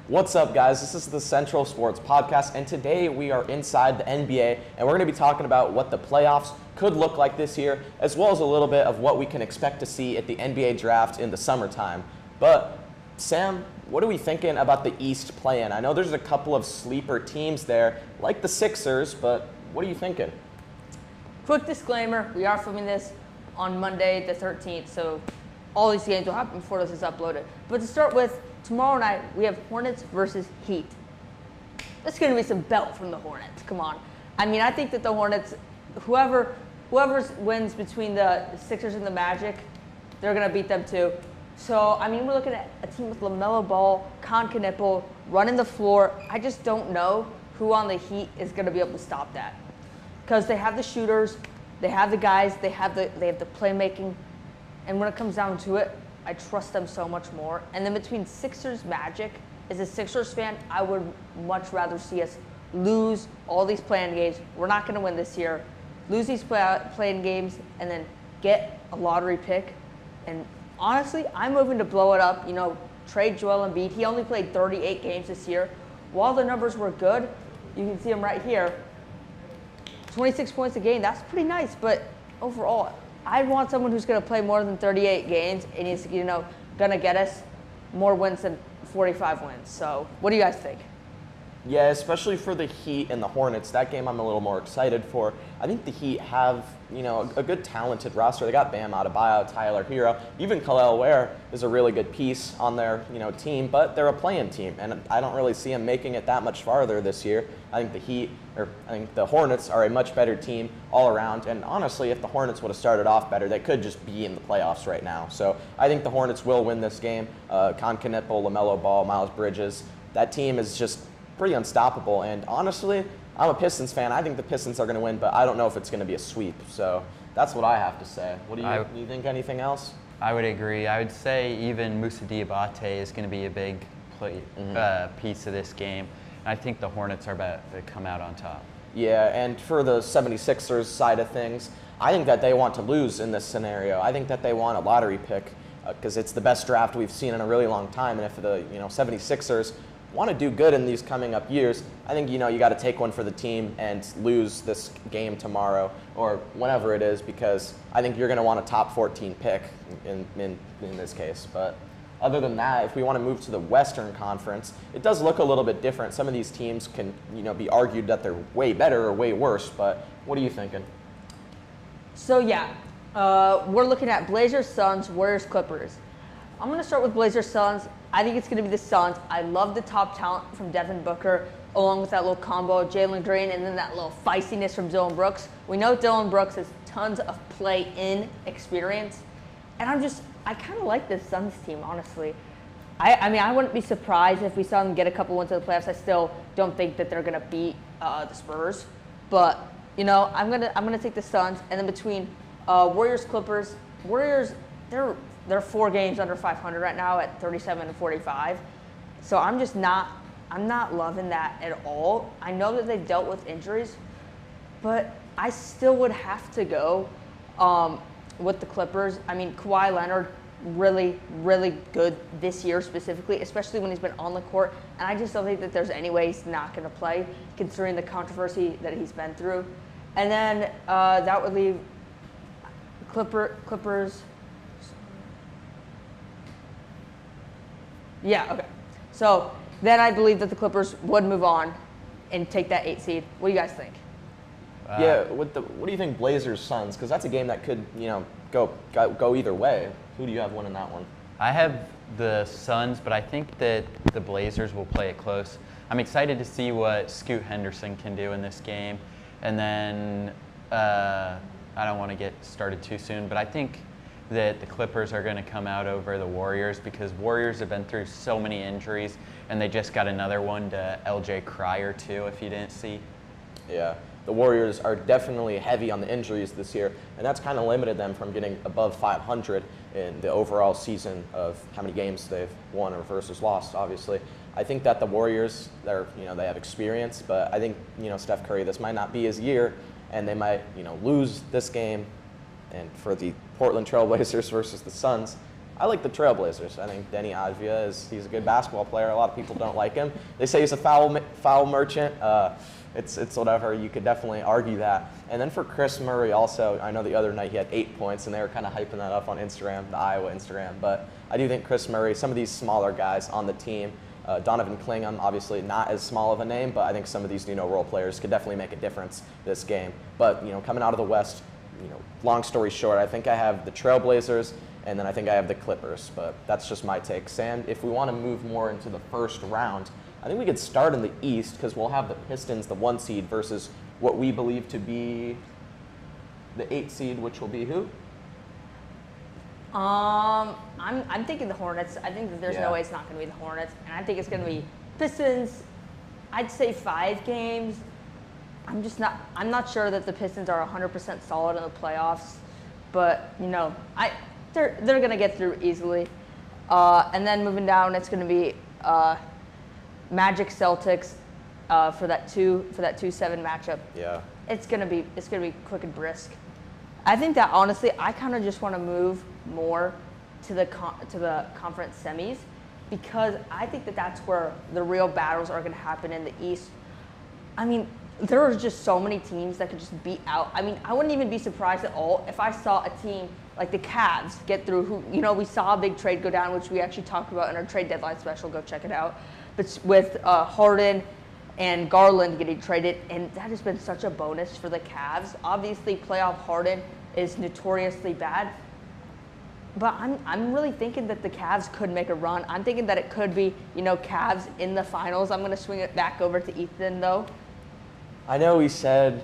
What's up, guys? This is the Central Sports Podcast, and today we are inside the NBA, and we're going to be talking about what the playoffs could look like this year, as well as a little bit of what we can expect to see at the NBA draft in the summertime. But, Sam, what are we thinking about the East play-in? I know there's a couple of sleeper teams there, like the Sixers, but what are you thinking? Quick disclaimer, we are filming this on Monday the 13th, so all these games will happen before this is uploaded. But to start with, tomorrow night, we have Hornets versus Heat. There's going to be some belt from the Hornets. Come on. I mean, I think that the Hornets, whoever wins between the Sixers and the Magic, they're going to beat them too. So, I mean, we're looking at a team with LaMelo Ball, Knipple, running the floor. I just don't know who on the Heat is going to be able to stop that. Because they have the shooters, they have the guys, they have the playmaking. And when it comes down to it, I trust them so much more. And then between Sixers Magic, as a Sixers fan, I would much rather see us lose all these play-in games. We're not going to win this year. Lose these play-in games and then get a lottery pick. And honestly, I'm moving to blow it up. You know, trade Joel Embiid. He only played 38 games this year. While the numbers were good, you can see him right here. 26 points a game, that's pretty nice. But overall, I'd want someone who's going to play more than 38 games and he's, going to get us more wins than 45 wins. So, what do you guys think? Yeah, especially for the Heat and the Hornets, that game I'm a little more excited for. I think the Heat have, a good talented roster. They got Bam Adebayo, Tyler Hero, even Khalil Ware is a really good piece on their, team, but they're a play-in team, and I don't really see them making it that much farther this year. I think the Hornets are a much better team all around, and honestly, if the Hornets would have started off better, they could just be in the playoffs right now. So I think the Hornets will win this game. Knipple, LaMelo Ball, Miles Bridges, that team is just pretty unstoppable, and honestly, I'm a Pistons fan. I think the Pistons are going to win, but I don't know if it's going to be a sweep. So that's what I have to say. What do you think? Anything else? I would agree. I would say even Moussa Diabate is going to be a big piece of this game. And I think the Hornets are about to come out on top. Yeah, and for the 76ers side of things, I think that they want to lose in this scenario. I think that they want a lottery pick because it's the best draft we've seen in a really long time. And if the 76ers want to do good in these coming up years, I think you got to take one for the team and lose this game tomorrow or whenever it is, because I think you're going to want a top 14 pick in this case. But other than that, if we want to move to the Western Conference, it does look a little bit different. Some of these teams can be argued that they're way better or way worse. But what are you thinking? So yeah, we're looking at Blazers, Suns, Warriors, Clippers. I'm going to start with Blazers, Suns. I think it's going to be the Suns. I love the top talent from Devin Booker, along with that little combo of Jalen Green and then that little feistiness from Dillon Brooks. We know Dillon Brooks has tons of play-in experience, and I kind of like this Suns team, honestly. I mean, I wouldn't be surprised if we saw them get a couple wins in the playoffs. I still don't think that they're going to beat the Spurs, but I'm gonna take the Suns. And then between Warriors, Clippers, Warriors, they're 4 games under 500 right now at 37-45. So I'm not loving that at all. I know that they've dealt with injuries, but I still would have to go with the Clippers. I mean, Kawhi Leonard, really, really good this year specifically, especially when he's been on the court. And I just don't think that there's any way he's not going to play, considering the controversy that he's been through. And then that would leave Clippers. Yeah, okay. So then I believe that the Clippers would move on and take that 8 seed. What do you guys think? What do you think Blazers Suns? Because that's a game that could go either way. Who do you have winning that one? I have the Suns, but I think that the Blazers will play it close. I'm excited to see what Scoot Henderson can do in this game. And then I don't want to get started too soon, but I think that the Clippers are going to come out over the Warriors because Warriors have been through so many injuries, and they just got another one to LJ Cryer too, if you didn't see. Yeah, the Warriors are definitely heavy on the injuries this year, and that's kind of limited them from getting above 500 in the overall season of how many games they've won or versus lost, obviously. I think that the Warriors, they have experience, but I think, Steph Curry, this might not be his year, and they might, lose this game. And for the Portland Trail Blazers versus the Suns, I like the Trailblazers. I think Denny Avdija he's a good basketball player. A lot of people don't like him. They say he's a foul merchant. It's whatever. You could definitely argue that. And then for Chris Murray also, I know the other night he had 8 points, and they were kind of hyping that up on Instagram, the Iowa Instagram. But I do think Chris Murray, some of these smaller guys on the team, Donovan Clingham, obviously not as small of a name, but I think some of these role players could definitely make a difference this game. But coming out of the West, long story short, I think I have the Trailblazers, and then I think I have the Clippers. But that's just my take. Sam, if we want to move more into the first round, I think we could start in the East because we'll have the Pistons, the 1 seed, versus what we believe to be the 8 seed, which will be who? I'm thinking the Hornets. I think that there's no way it's not going to be the Hornets, and I think it's going to be Pistons. I'd say 5 games. I'm not sure that the Pistons are 100% solid in the playoffs, but they're going to get through easily. And then moving down, it's going to be Magic Celtics for that 2-7 matchup. Yeah. It's gonna be quick and brisk. I think that honestly, I kind of just want to move more to the conference semis because I think that that's where the real battles are going to happen in the East. I mean, there are just so many teams that could just beat out. I mean, I wouldn't even be surprised at all if I saw a team like the Cavs get through. Who we saw a big trade go down, which we actually talked about in our trade deadline special. Go check it out. But with Harden and Garland getting traded, and that has been such a bonus for the Cavs. Obviously, playoff Harden is notoriously bad, but I'm really thinking that the Cavs could make a run. I'm thinking that it could be, Cavs in the finals. I'm going to swing it back over to Ethan, though. I know I said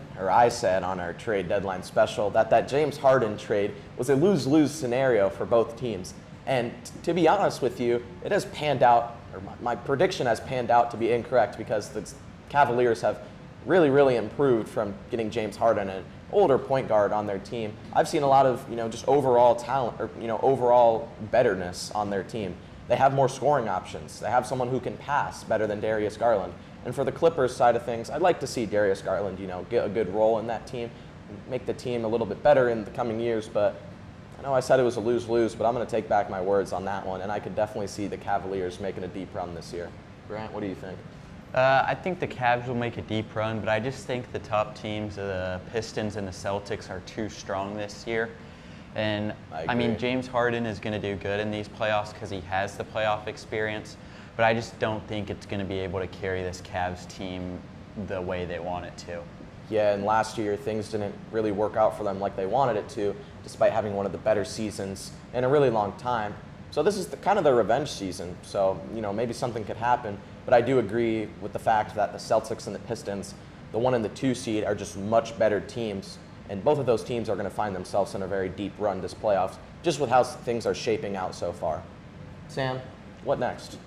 on our trade deadline special that James Harden trade was a lose-lose scenario for both teams. And to be honest with you, it has panned out, or my prediction has panned out to be incorrect because the Cavaliers have really, really improved from getting James Harden, an older point guard, on their team. I've seen a lot of, just overall talent or, overall betterness on their team. They have more scoring options. They have someone who can pass better than Darius Garland. And for the Clippers side of things, I'd like to see Darius Garland, get a good role in that team, make the team a little bit better in the coming years. But I know I said it was a lose-lose, but I'm going to take back my words on that one, and I could definitely see the Cavaliers making a deep run this year. Grant, what do you think? I think the Cavs will make a deep run, but I just think the top teams, the Pistons and the Celtics, are too strong this year. And I mean, James Harden is going to do good in these playoffs because he has the playoff experience, but I just don't think it's going to be able to carry this Cavs team the way they want it to. Yeah, and last year things didn't really work out for them like they wanted it to, despite having one of the better seasons in a really long time. So this is kind of the revenge season, so maybe something could happen. But I do agree with the fact that the Celtics and the Pistons, the 1 and the 2 seed, are just much better teams. And both of those teams are going to find themselves in a very deep run this playoffs, just with how things are shaping out so far. Sam, what next?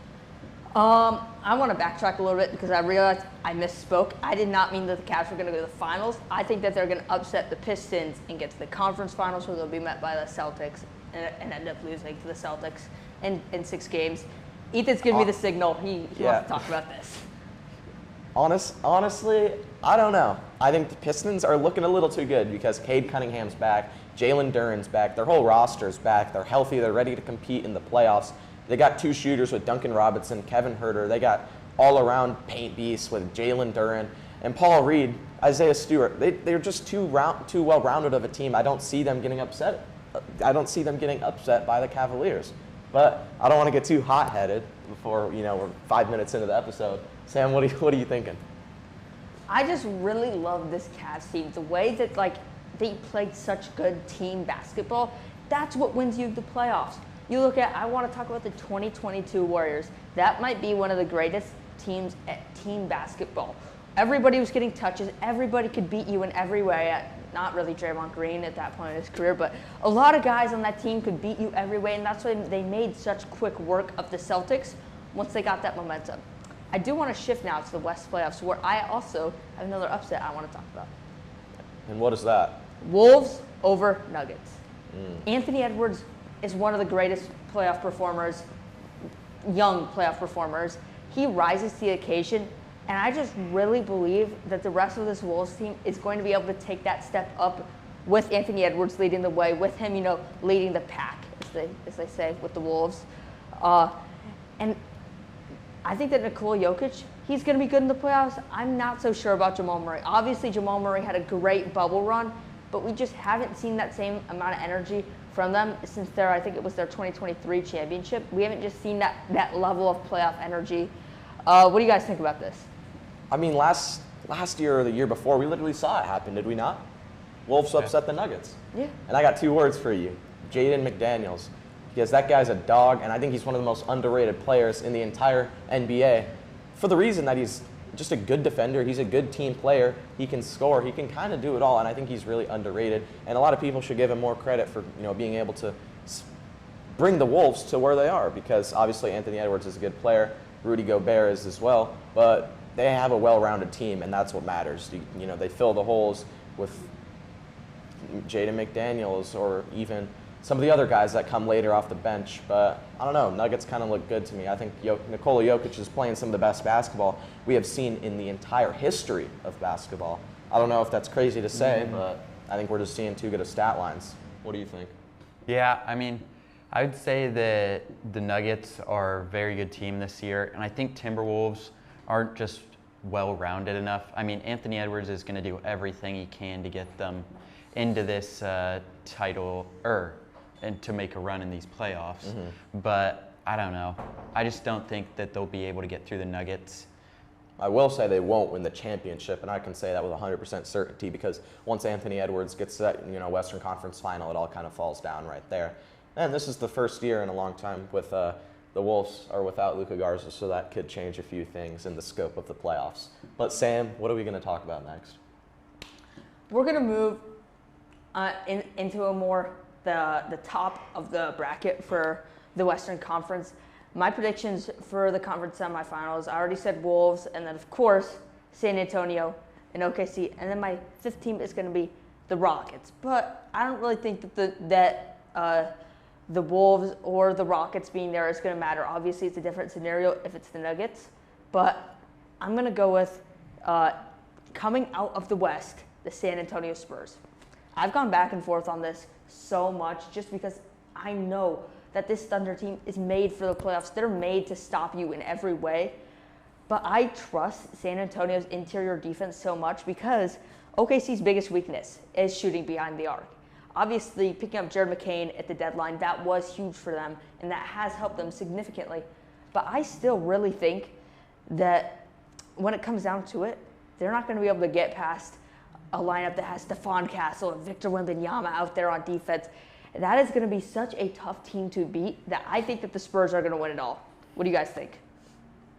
I want to backtrack a little bit because I realized I misspoke. I did not mean that the Cavs were going to go to the finals. I think that they're going to upset the Pistons and get to the conference finals where they'll be met by the Celtics and end up losing to the Celtics in 6 games. Ethan's giving me the signal. He wants to talk about this. Honestly, I don't know. I think the Pistons are looking a little too good because Cade Cunningham's back, Jalen Duren's back, their whole roster's back. They're healthy. They're ready to compete in the playoffs. They got 2 shooters with Duncan Robinson, Kevin Huerter. They got all-around paint beasts with Jalen Duren and Paul Reed, Isaiah Stewart. They're just too well-rounded of a team. I don't see them getting upset. I don't see them getting upset by the Cavaliers. But I don't want to get too hot-headed before we're 5 minutes into the episode. Sam, what are you thinking? I just really love this Cavs team. The way that they played such good team basketball, that's what wins you the playoffs. You look at, I want to talk about the 2022 Warriors. That might be one of the greatest teams at team basketball. Everybody was getting touches. Everybody could beat you in every way. Not really Draymond Green at that point in his career, but a lot of guys on that team could beat you every way, and that's why they made such quick work of the Celtics once they got that momentum. I do want to shift now to the West playoffs, where I also have another upset I want to talk about. And what is that? Wolves over Nuggets. Anthony Edwards is one of the greatest playoff performers, young playoff performers. He rises to the occasion, and I just really believe that the rest of this Wolves team is going to be able to take that step up with Anthony Edwards leading the way, with him, leading the pack, as they say with the Wolves. And I think that Nikola Jokic, he's going to be good in the playoffs. I'm not so sure about Jamal Murray. Obviously, Jamal Murray had a great bubble run, but we just haven't seen that same amount of energy from them since I think it was their 2023 championship. We haven't just seen that level of playoff energy. What do you guys think about this? I mean, last year or the year before, we literally saw it happen, did we not? Wolves upset the Nuggets. Yeah. And I got 2 words for you, Jaden McDaniels. Because that guy's a dog, and I think he's one of the most underrated players in the entire NBA for the reason that he's just a good defender. He's a good team player. He can score. He can kind of do it all, and I think he's really underrated. And a lot of people should give him more credit for being able to bring the Wolves to where they are, because obviously Anthony Edwards is a good player. Rudy Gobert is as well, but they have a well-rounded team, and that's what matters. They fill the holes with Jaden McDaniels or even some of the other guys that come later off the bench. But I don't know, Nuggets kind of look good to me. I think Nikola Jokic is playing some of the best basketball we have seen in the entire history of basketball. I don't know if that's crazy to say, but I think we're just seeing too good of stat lines. What do you think? Yeah, I mean, I would say that the Nuggets are a very good team this year, and I think Timberwolves aren't just well-rounded enough. I mean, Anthony Edwards is going to do everything he can to get them into this title, and to make a run in these playoffs. But I don't know. I just don't think that they'll be able to get through the Nuggets. I will say they won't win the championship, and I can say that with 100% certainty, because once Anthony Edwards gets to that Western Conference final, it all kind of falls down right there. And this is the first year in a long time with the Wolves are without Luka Garza, so that could change a few things in the scope of the playoffs. But Sam, what are we going to talk about next? We're going to move into a more the top of the bracket for the Western Conference. My predictions for the conference semifinals, I already said Wolves, and then of course San Antonio and OKC, and then my 5th team is going to be the Rockets. But I don't really think that the Wolves or the Rockets being there is going to matter. Obviously, it's a different scenario if it's the Nuggets, but I'm going to go with coming out of the West, the San Antonio Spurs. I've gone back and forth on this so much just because I know that this Thunder team is made for the playoffs. They're made to stop you in every way. But I trust San Antonio's interior defense so much because OKC's biggest weakness is shooting behind the arc. Obviously, picking up Jared McCain at the deadline, that was huge for them, and that has helped them significantly. But I still really think that when it comes down to it, they're not going to be able to get past a lineup that has Stephon Castle and Victor Wembanyama out there on defense. That is going to be such a tough team to beat that I think that the Spurs are going to win it all. What do you guys think?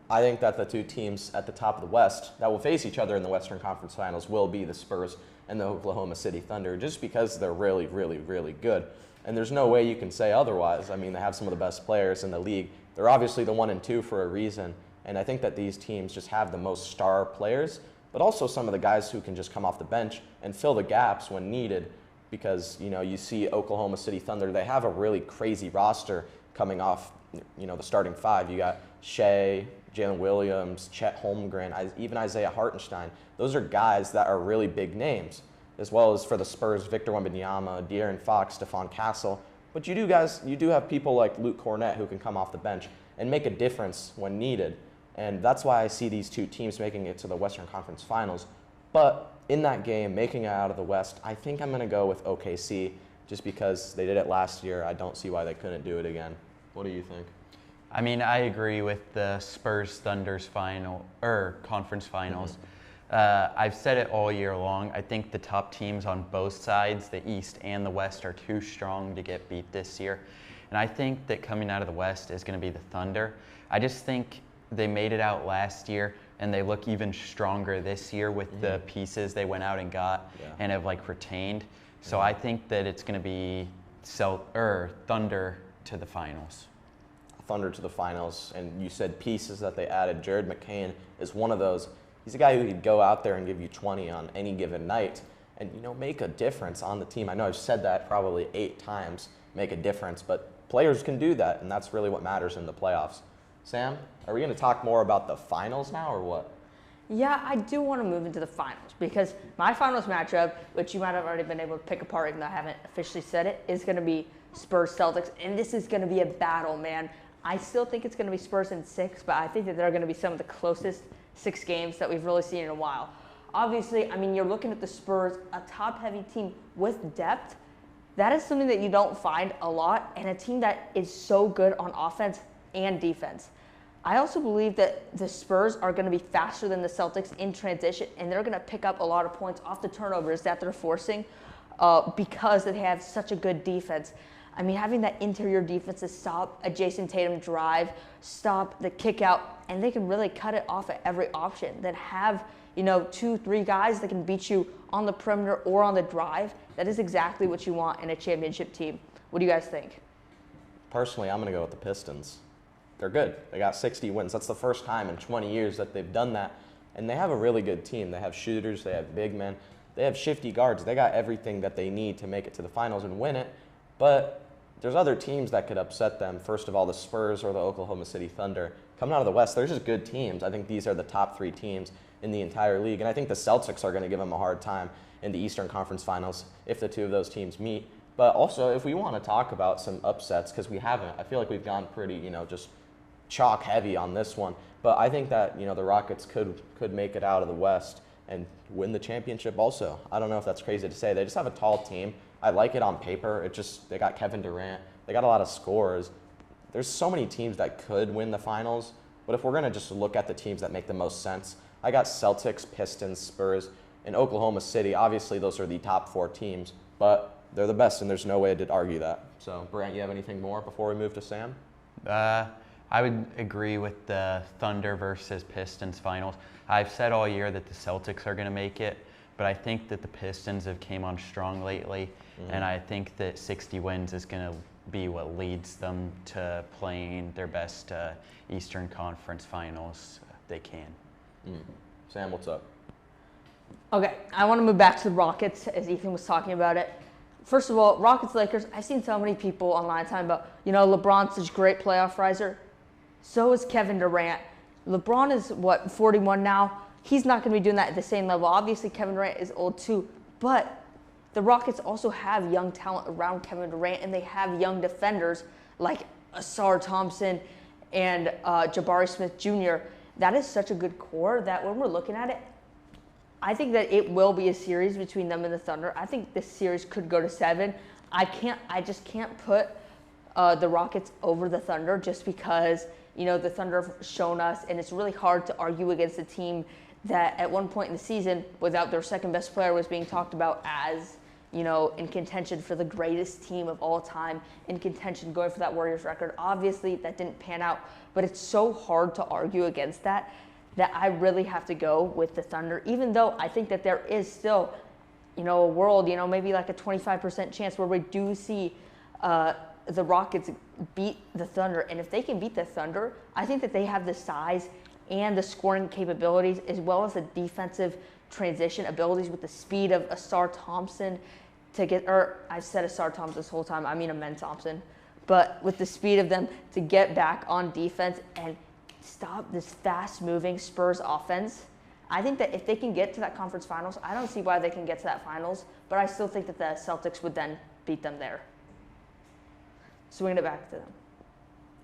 I think that the 2 teams at the top of the West that will face each other in the Western Conference Finals will be the Spurs and the Oklahoma City Thunder, just because they're really, really, really good. And there's no way you can say otherwise. I mean, they have some of the best players in the league. They're obviously the 1 and 2 for a reason. And I think that these teams just have the most star players, but also some of the guys who can just come off the bench and fill the gaps when needed. Because, you see Oklahoma City Thunder, they have a really crazy roster coming off, the starting 5. You got Shea, Jalen Williams, Chet Holmgren, even Isaiah Hartenstein. Those are guys that are really big names, as well as for the Spurs, Victor Wembanyama, De'Aaron Fox, Stephon Castle. But you do have people like Luke Cornett who can come off the bench and make a difference when needed. And that's why I see these 2 teams making it to the Western Conference Finals. But in that game, making it out of the West, I think I'm going to go with OKC just because they did it last year. I don't see why they couldn't do it again. What do you think? I mean, I agree with the Spurs-Thunder's conference finals. I've said it all year long. I think the top teams on both sides, the East and the West, are too strong to get beat this year. And I think that coming out of the West is going to be the Thunder. I just think they made it out last year, and they look even stronger this year with the pieces they went out and got and have retained. So I think that it's going to be Thunder to the finals. Thunder to the finals, and you said pieces that they added. Jared McCain is one of those. He's a guy who could go out there and give you 20 on any given night and make a difference on the team. I know I've said that probably 8 times, make a difference, but players can do that, and that's really what matters in the playoffs. Sam, are we going to talk more about the finals now or what? Yeah, I do want to move into the finals because my finals matchup, which you might have already been able to pick apart even though I haven't officially said it, is going to be Spurs Celtics, and this is going to be a battle, man. I still think it's going to be Spurs in 6, but I think that they're going to be some of the closest 6 games that we've really seen in a while. Obviously, I mean, you're looking at the Spurs, a top-heavy team with depth. That is something that you don't find a lot, and a team that is so good on offense and defense. I also believe that the Spurs are going to be faster than the Celtics in transition, and they're going to pick up a lot of points off the turnovers that they're forcing because they have such a good defense. I mean, having that interior defense to stop a Jason Tatum drive, stop the kick out, and they can really cut it off at every option. Then have, 2-3 guys that can beat you on the perimeter or on the drive. That is exactly what you want in a championship team. What do you guys think? Personally, I'm going to go with the Pistons. They're good. They got 60 wins. That's the first time in 20 years that they've done that. And they have a really good team. They have shooters. They have big men. They have shifty guards. They got everything that they need to make it to the finals and win it. But there's other teams that could upset them. First of all, the Spurs or the Oklahoma City Thunder. Coming out of the West, they're just good teams. I think these are the top 3 teams in the entire league. And I think the Celtics are going to give them a hard time in the Eastern Conference Finals if the 2 of those teams meet. But also, if we want to talk about some upsets, because we haven't, I feel like we've gone pretty, just chalk heavy on this one. But I think that, the Rockets could make it out of the West and win the championship also. I don't know if that's crazy to say. They just have a tall team. I like it on paper. They got Kevin Durant. They got a lot of scores. There's so many teams that could win the finals. But if we're going to just look at the teams that make the most sense, I got Celtics, Pistons, Spurs, and Oklahoma City. Obviously, those are the top 4 teams. But they're the best, and there's no way to argue that. So, Brant, you have anything more before we move to Sam? I would agree with the Thunder versus Pistons finals. I've said all year that the Celtics are going to make it, but I think that the Pistons have came on strong lately, and I think that 60 wins is going to be what leads them to playing their best Eastern Conference finals they can. Sam, what's up? Okay, I want to move back to the Rockets, as Ethan was talking about it. First of all, Rockets-Lakers, I've seen so many people online talking about, LeBron's such a great playoff riser. So is Kevin Durant. LeBron is, 41 now? He's not going to be doing that at the same level. Obviously, Kevin Durant is old too. But the Rockets also have young talent around Kevin Durant, and they have young defenders like Asar Thompson and Jabari Smith Jr. That is such a good core that when we're looking at it, I think that it will be a series between them and the Thunder. I think this series could go to 7. I just can't put the Rockets over the Thunder just because, the Thunder have shown us, and it's really hard to argue against a team that at one point in the season, without their second best player, was being talked about as, in contention for the greatest team of all time, in contention going for that Warriors record. Obviously, that didn't pan out, but it's so hard to argue against that I really have to go with the Thunder, even though I think that there is still, a world, maybe like a 25% chance where we do see the Rockets beat the Thunder. And if they can beat the Thunder, I think that they have the size and the scoring capabilities as well as the defensive transition abilities with the speed of Asar Thompson I've said Asar Thompson this whole time, I mean Amen Thompson. But with the speed of them to get back on defense and stop this fast-moving Spurs offense. I think that if they can get to that conference finals, I don't see why they can get to that finals, but I still think that the Celtics would then beat them there. Swinging it back to them.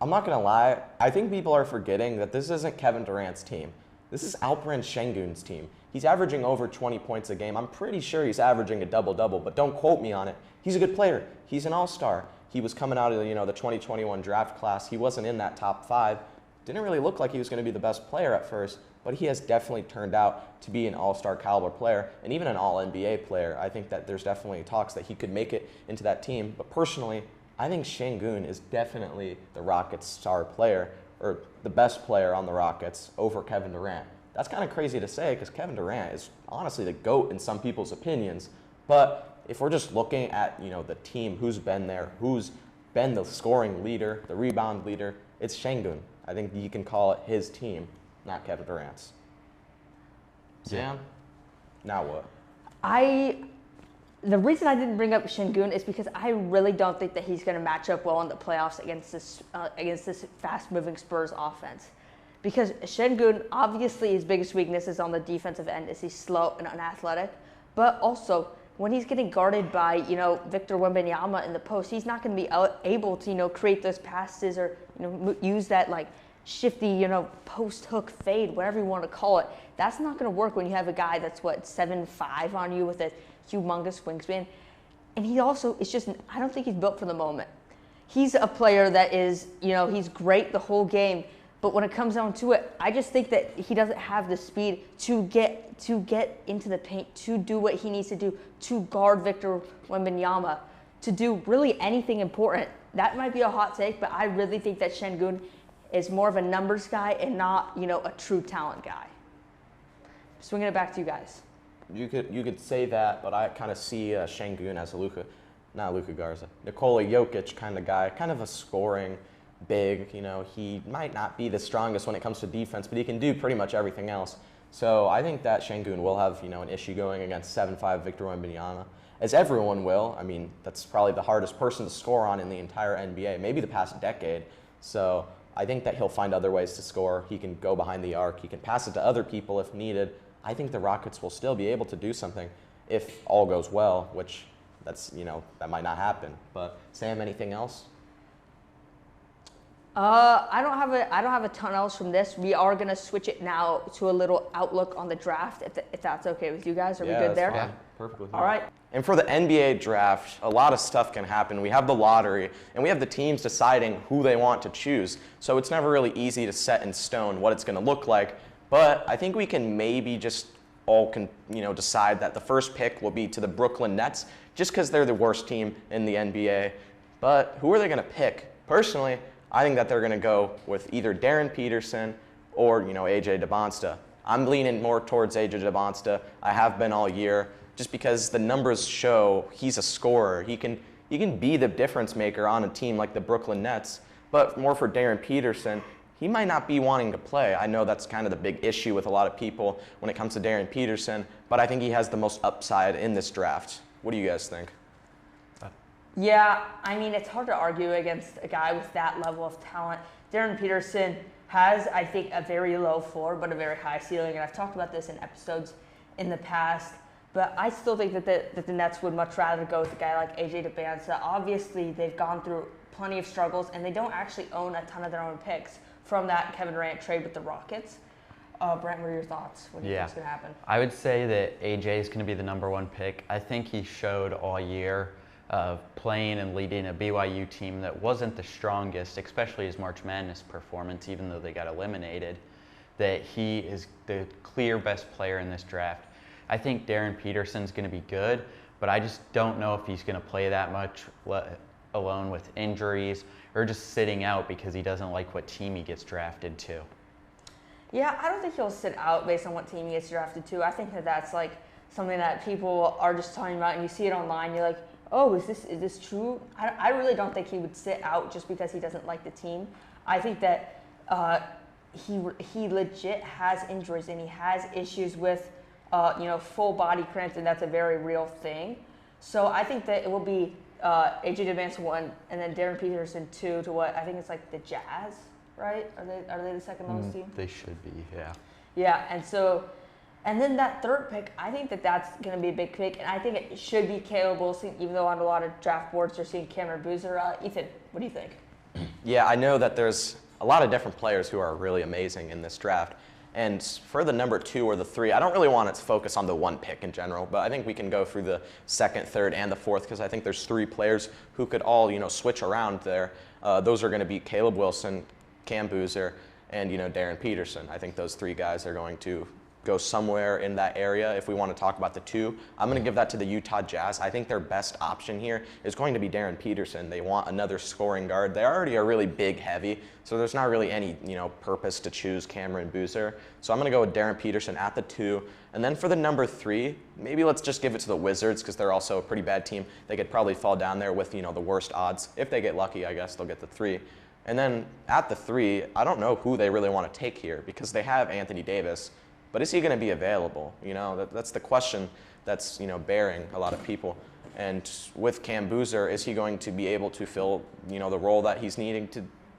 I'm not going to lie. I think people are forgetting that this isn't Kevin Durant's team. This is Alperen Şengün's team. He's averaging over 20 points a game. I'm pretty sure he's averaging a double-double, but don't quote me on it. He's a good player. He's an all-star. He was coming out of the 2021 draft class. He wasn't in that top 5. Didn't really look like he was going to be the best player at first, but he has definitely turned out to be an all-star caliber player and even an all-NBA player. I think that there's definitely talks that he could make it into that team. But personally, I think Şengün is definitely the Rockets' star player or the best player on the Rockets over Kevin Durant. That's kind of crazy to say because Kevin Durant is honestly the GOAT in some people's opinions. But if we're just looking at the team, who's been there, who's been the scoring leader, the rebound leader, it's Şengün. I think you can call it his team, not Kevin Durant's. Sam, now what? The reason I didn't bring up Şengün is because I really don't think that he's going to match up well in the playoffs against this fast-moving Spurs offense. Because Şengün, obviously his biggest weakness is on the defensive end, is he's slow and unathletic. But also, when he's getting guarded by, Victor Wembanyama in the post, he's not going to be able to, create those passes or, use that like shifty, post hook fade, whatever you want to call it. That's not going to work when you have a guy that's 7'5" on you with a humongous wingspan. And he also, I don't think he's built for the moment. He's a player that is, he's great the whole game. But when it comes down to it, I just think that he doesn't have the speed to get into the paint, to do what he needs to do, to guard Victor Wembanyama, to do really anything important. That might be a hot take, but I really think that Şengün is more of a numbers guy and not, a true talent guy. Swinging it back to you guys. You could say that, but I kind of see Şengün as not Luka Garza, Nikola Jokic kind of guy, kind of a scoring big. He might not be the strongest when it comes to defense, but he can do pretty much everything else. So I think that Şengün will have an issue going against 7'5" Victor Wembanyama, as everyone will. I mean, that's probably the hardest person to score on in the entire NBA, maybe the past decade. So I think that he'll find other ways to score. He can go behind the arc. He can pass it to other people if needed. I think the Rockets will still be able to do something if all goes well, which that might not happen. But Sam, anything else? I don't have a ton else from this. We are gonna switch it now to a little outlook on the draft, if that's okay with you guys. Are we good there? Yeah, perfectly. All right. And for the NBA draft, a lot of stuff can happen. We have the lottery, and we have the teams deciding who they want to choose. So it's never really easy to set in stone what it's going to look like. But I think we can maybe just all decide that the first pick will be to the Brooklyn Nets, just because they're the worst team in the NBA. But who are they going to pick? Personally, I think that they're going to go with either Darren Peterson or, AJ DeBonsta. I'm leaning more towards AJ DeBonsta. I have been all year, just because the numbers show he's a scorer. He can be the difference maker on a team like the Brooklyn Nets. But more for Darren Peterson, he might not be wanting to play. I know that's kind of the big issue with a lot of people when it comes to Darren Peterson, but I think he has the most upside in this draft. What do you guys think? Yeah, I mean, it's hard to argue against a guy with that level of talent. Darren Peterson has, I think, a very low floor, but a very high ceiling. And I've talked about this in episodes in the past. But I still think that the Nets would much rather go with a guy like AJ DeBonsta. Obviously, they've gone through plenty of struggles, and they don't actually own a ton of their own picks from that Kevin Durant trade with the Rockets. Brent, what are your thoughts? What do you think is going to happen? I would say that AJ is going to be the #1 pick. I think he showed all year of playing and leading a BYU team that wasn't the strongest, especially his March Madness performance, even though they got eliminated, that he is the clear best player in this draft. I think Darren Peterson's going to be good, but I just don't know if he's going to play that much alone with injuries or just sitting out because he doesn't like what team he gets drafted to. Yeah, I don't think he'll sit out based on what team he gets drafted to. I think that's like something that people are just talking about, and you see it online. You're like, oh, is this true? I really don't think he would sit out just because he doesn't like the team. I think that he legit has injuries and he has issues with full body cramps, and that's a very real thing. So I think that it will be AJ DeBonsta 1 and then Darren Peterson 2 to what I think it's like the Jazz, right? Are they the second lowest team? They should be, yeah. Yeah, and then that third pick, I think that's going to be a big pick, and I think it should be Caleb Wilson, even though on a lot of draft boards they're seeing Cameron Boozer. Ethan, what do you think? Yeah, I know that there's a lot of different players who are really amazing in this draft. And for the #2 or the 3, I don't really want to focus on the 1 pick in general, but I think we can go through the 2nd, 3rd, and the 4th because I think there's 3 players who could all, switch around there. Those are going to be Caleb Wilson, Cam Boozer, and, Darren Peterson. I think those 3 guys are going to go somewhere in that area. If we want to talk about the 2, I'm going to give that to the Utah Jazz. I think their best option here is going to be Darren Peterson. They want another scoring guard. They already are really big heavy, so there's not really any purpose to choose Cameron Boozer. So I'm going to go with Darren Peterson at the 2. And then for the #3, maybe let's just give it to the Wizards because they're also a pretty bad team. They could probably fall down there with the worst odds. If they get lucky, I guess they'll get the 3. And then at the 3, I don't know who they really want to take here because they have Anthony Davis. But is he going to be available? That's the question that's, bearing a lot of people. And with Cam Boozer, is he going to be able to fill, the role that he's needing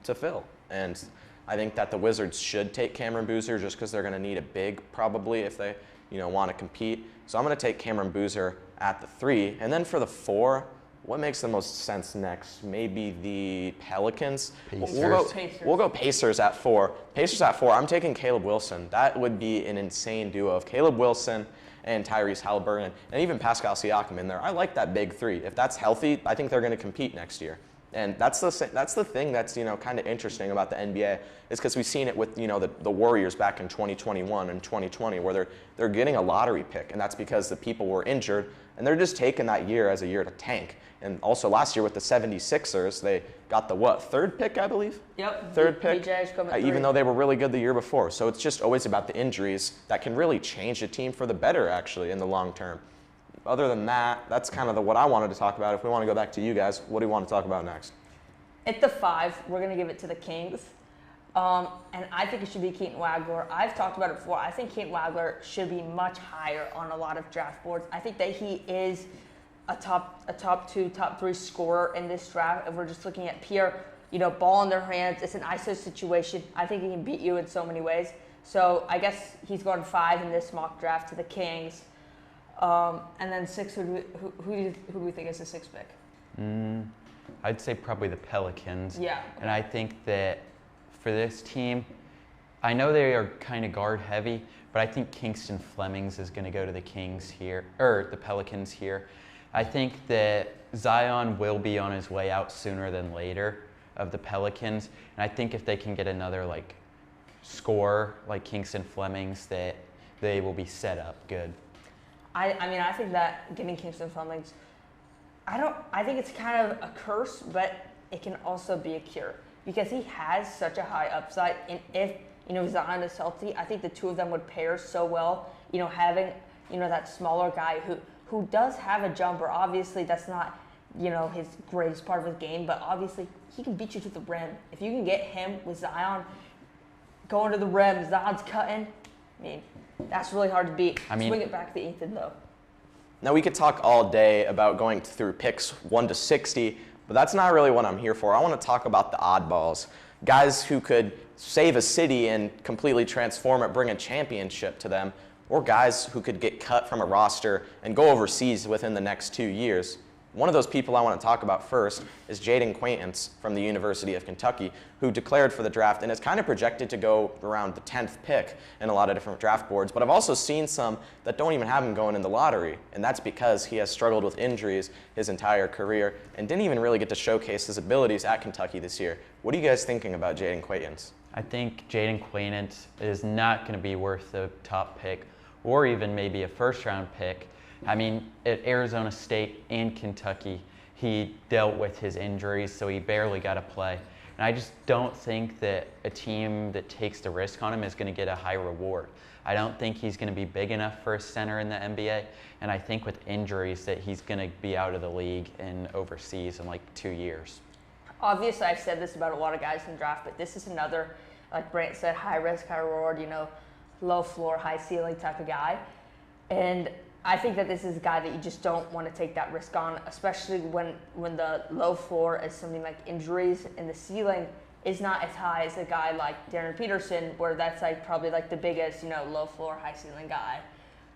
to fill? And I think that the Wizards should take Cameron Boozer just because they're going to need a big probably if they want to compete. So I'm going to take Cameron Boozer at the 3. And then for the 4, what makes the most sense next? Maybe the Pelicans. We'll go Pacers at 4. Pacers at 4. I'm taking Caleb Wilson. That would be an insane duo of Caleb Wilson and Tyrese Halliburton, and even Pascal Siakam in there. I like that big 3. If that's healthy, I think they're going to compete next year. And that's the thing that's kind of interesting about the NBA is because we've seen it with the Warriors back in 2021 and 2020 where they're getting a lottery pick, and that's because the people were injured and they're just taking that year as a year to tank. And also last year with the 76ers, they got the 3rd pick, I believe? Yep. 3rd pick, even though they were really good the year before. So it's just always about the injuries that can really change a team for the better, actually, in the long term. Other than that, that's kind of what I wanted to talk about. If we want to go back to you guys, what do you want to talk about next? At the 5, we're going to give it to the Kings. And I think it should be Keaton Wagler. I've talked about it before. I think Keaton Wagler should be much higher on a lot of draft boards. I think that he is a top 2, top 3 scorer in this draft. If we're just looking at pure, ball in their hands, it's an ISO situation. I think he can beat you in so many ways. So I guess he's going 5 in this mock draft to the Kings. And then 6, who do we think is the 6th pick? I'd say probably the Pelicans. Yeah. And I think that for this team, I know they are kind of guard heavy, but I think Kingston Flemings is going to go to the Kings here, or the Pelicans here. I think that Zion will be on his way out sooner than later of the Pelicans. And I think if they can get another scorer like Kingston Flemings, that they will be set up good. I think that getting Kingston Flemings, I think it's kind of a curse, but it can also be a cure because he has such a high upside. And if, Zion is healthy, I think the two of them would pair so well, having, that smaller guy who does have a jumper. Obviously, that's not, his greatest part of his game, but obviously he can beat you to the rim. If you can get him with Zion going to the rim, Zion's cutting, that's really hard to beat. Swing it back to Ethan, though. Now, we could talk all day about going through picks 1 to 60, but that's not really what I'm here for. I want to talk about the oddballs, guys who could save a city and completely transform it, bring a championship to them, or guys who could get cut from a roster and go overseas within the next 2 years. One of those people I want to talk about first is Jaden Quaintance from the University of Kentucky, who declared for the draft and is kind of projected to go around the 10th pick in a lot of different draft boards. But I've also seen some that don't even have him going in the lottery, and that's because he has struggled with injuries his entire career and didn't even really get to showcase his abilities at Kentucky this year. What are you guys thinking about Jaden Quaintance? I think Jaden Quaintance is not going to be worth the top pick or even maybe a first-round pick. At Arizona State and Kentucky, he dealt with his injuries, so he barely got to play. And I just don't think that a team that takes the risk on him is going to get a high reward. I don't think he's going to be big enough for a center in the NBA, and I think with injuries that he's going to be out of the league and overseas in 2 years. Obviously, I've said this about a lot of guys in the draft, but this is another, like Brant said, high risk, high reward, low floor, high ceiling type of guy. And I think that this is a guy that you just don't want to take that risk on, especially when the low floor is something like injuries and the ceiling is not as high as a guy like Darren Peterson, where that's probably the biggest, low floor, high ceiling guy.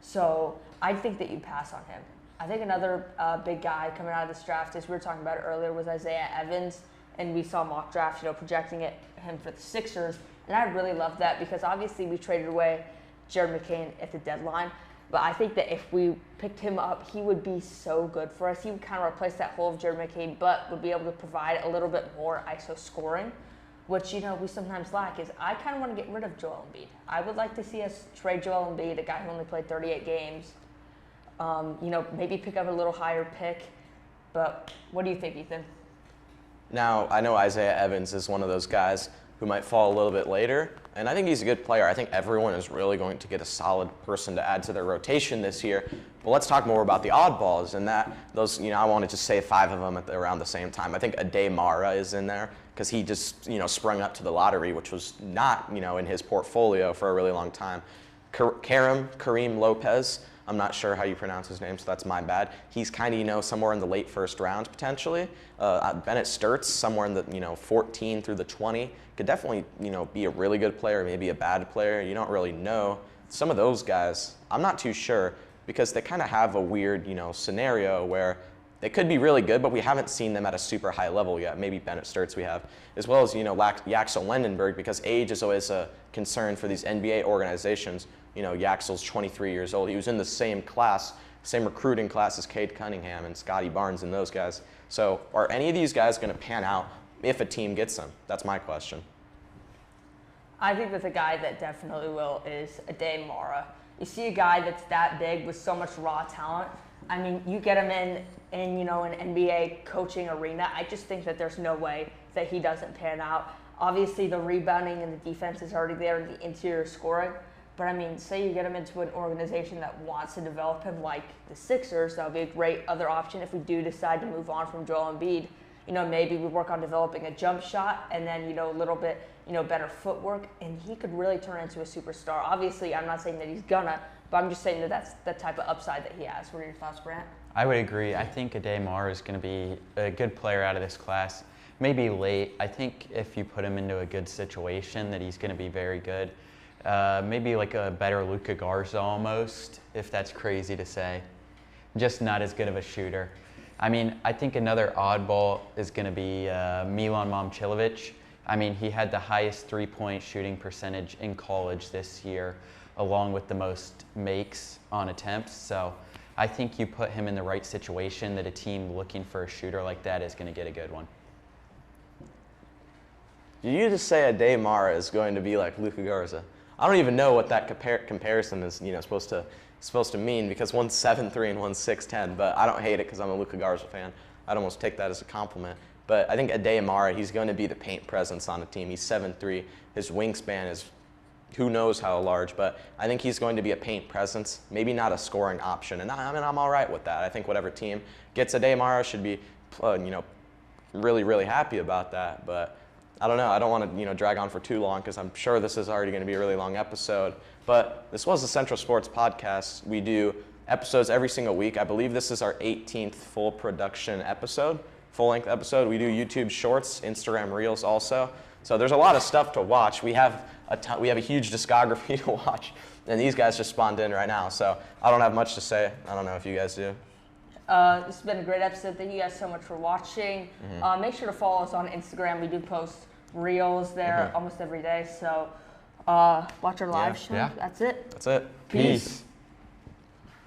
So I think that you pass on him. I think another big guy coming out of this draft, as we were talking about earlier, was Isaiah Evans, and we saw mock draft, projecting him for the Sixers, and I really love that because obviously we traded away Jared McCain at the deadline. But I think that if we picked him up, he would be so good for us. He would kind of replace that hole of Jared McCain, but would be able to provide a little bit more ISO scoring, which, we sometimes lack. Is I kind of want to get rid of Joel Embiid. I would like to see us trade Joel Embiid, a guy who only played 38 games. Maybe pick up a little higher pick. But what do you think, Ethan? Now, I know Isaiah Evans is one of those guys who might fall a little bit later, and I think he's a good player. I think everyone is really going to get a solid person to add to their rotation this year. But let's talk more about the oddballs, and I want to just say 5 of them around the same time. I think Ade Mara is in there because he just, sprung up to the lottery, which was not, in his portfolio for a really long time. Kareem Lopez, I'm not sure how you pronounce his name, so that's my bad. He's kind of, somewhere in the late first round potentially. Bennett Sturtz, somewhere in the, 14 through the 20, could definitely, be a really good player, maybe a bad player. You don't really know. Some of those guys, I'm not too sure because they kind of have a weird, scenario where they could be really good, but we haven't seen them at a super high level yet. Maybe Bennett Sturtz we have, as well as, Yaxel Lendenberg, because age is always a concern for these NBA organizations. Yaxel's 23 years old. He was in the same class, same recruiting class as Cade Cunningham and Scotty Barnes and those guys. So are any of these guys going to pan out if a team gets them? That's my question. I think that the guy that definitely will is Ade Mara. You see a guy that's that big with so much raw talent. I mean, you get him in an NBA coaching arena. I just think that there's no way that he doesn't pan out. Obviously, the rebounding and the defense is already there, and the interior scoring. But I mean, say you get him into an organization that wants to develop him, like the Sixers. That would be a great other option if we do decide to move on from Joel Embiid. Maybe we work on developing a jump shot, and then a little bit better footwork, and he could really turn into a superstar. Obviously, I'm not saying that he's gonna, but I'm just saying that that's the type of upside that he has. What are your thoughts, Grant? I would agree. I think Ade Mara is going to be a good player out of this class. Maybe late. I think if you put him into a good situation, that he's going to be very good. Maybe like a better Luka Garza almost, if that's crazy to say. Just not as good of a shooter. I mean, I think another oddball is going to be Milan Momcilovic. I mean, he had the highest three-point shooting percentage in college this year, along with the most makes on attempts. So I think you put him in the right situation that a team looking for a shooter like that is going to get a good one. Did you just say Ade Mara is going to be like Luka Garza? I don't even know what that comparison is supposed to mean, because one's 7'3" and one's 6'10", but I don't hate it because I'm a Luka Garza fan. I'd almost take that as a compliment. But I think Ade Mara, he's going to be the paint presence on the team. He's 7'3". His wingspan is who knows how large, but I think he's going to be a paint presence, maybe not a scoring option. And I'm all right with that. I think whatever team gets Ade Mara should be, really, really happy about that. But I don't know. I don't want to, drag on for too long because I'm sure this is already going to be a really long episode. But this was the Central Sports Podcast. We do episodes every single week. I believe this is our 18th full production episode, full-length episode. We do YouTube Shorts, Instagram Reels also. So there's a lot of stuff to watch. We have a huge discography to watch, and these guys just spawned in right now. So I don't have much to say. I don't know if you guys do. This has been a great episode. Thank you guys so much for watching. Make sure to follow us on Instagram. We do post reels there almost every day. So watch our live show. Yeah. That's it. That's it. Peace.